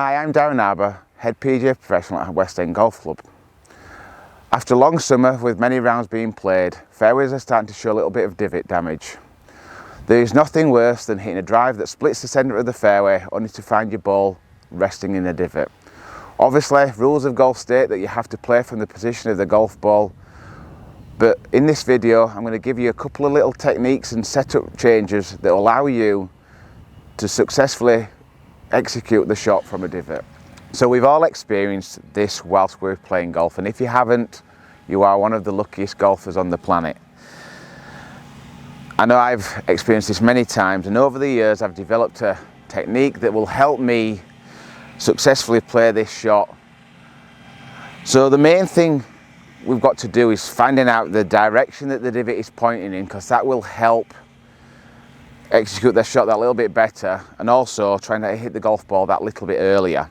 Hi, I'm Darren Arber, Head PGA Professional at West End Golf Club. After a long summer with many rounds being played, fairways are starting to show a little bit of divot damage. There is nothing worse than hitting a drive that splits the centre of the fairway only to find your ball resting in a divot. Obviously, rules of golf state that you have to play from the position of the golf ball, but in this video I'm going to give you a couple of little techniques and setup changes that will allow you to successfully execute the shot from a divot. So we've all experienced this whilst we're playing golf, and if you haven't, you are one of the luckiest golfers on the planet. I know I've experienced this many times, and over the years I've developed a technique that will help me successfully play this shot. So the main thing we've got to do is finding out the direction that the divot is pointing in, because that will help execute the shot that little bit better, and also trying to hit the golf ball that little bit earlier.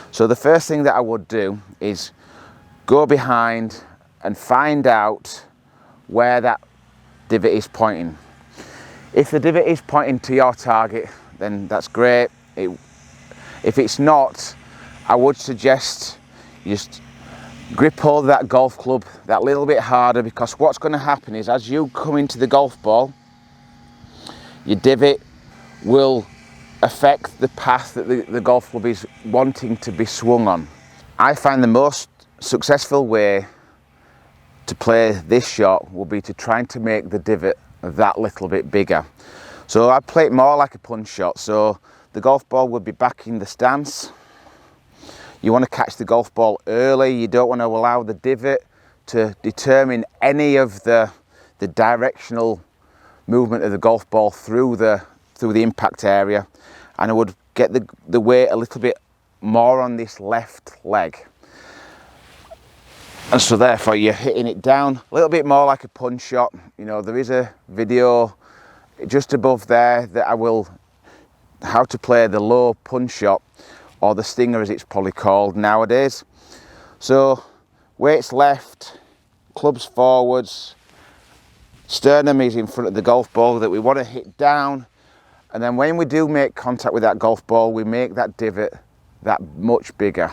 So the first thing that I would do is go behind and find out where that divot is pointing. If the divot is pointing to your target, then that's great. If it's not, I would suggest you just grip hold of that golf club that little bit harder, because what's going to happen is as you come into the golf ball, your divot will affect the path that the golf club is wanting to be swung on. I find the most successful way to play this shot will be to try to make the divot that little bit bigger. So I play it more like a punch shot. So the golf ball would be back in the stance. You want to catch the golf ball early. You don't want to allow the divot to determine any of the directional movement of the golf ball through the impact area, and I would get the weight a little bit more on this left leg, and so therefore you're hitting it down a little bit more like a punch shot. You know, there is a video just above there that how to play the low punch shot, or the stinger as it's probably called nowadays. So weights left, clubs forwards, sternum is in front of the golf ball that we want to hit down, and then when we do make contact with that golf ball, we make that divot that much bigger.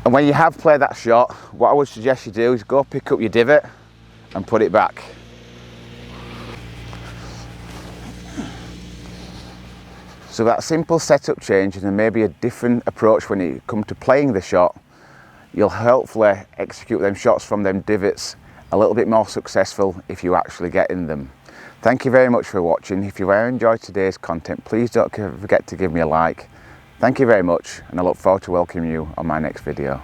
And when you have played that shot, what I would suggest you do is go pick up your divot and put it back. So that simple setup change and maybe a different approach when you come to playing the shot, you'll hopefully execute them shots from them divots a little bit more successful if you actually get in them. Thank you very much for watching. If you enjoyed today's content, please don't forget to give me a like. Thank you very much, and I look forward to welcoming you on my next video.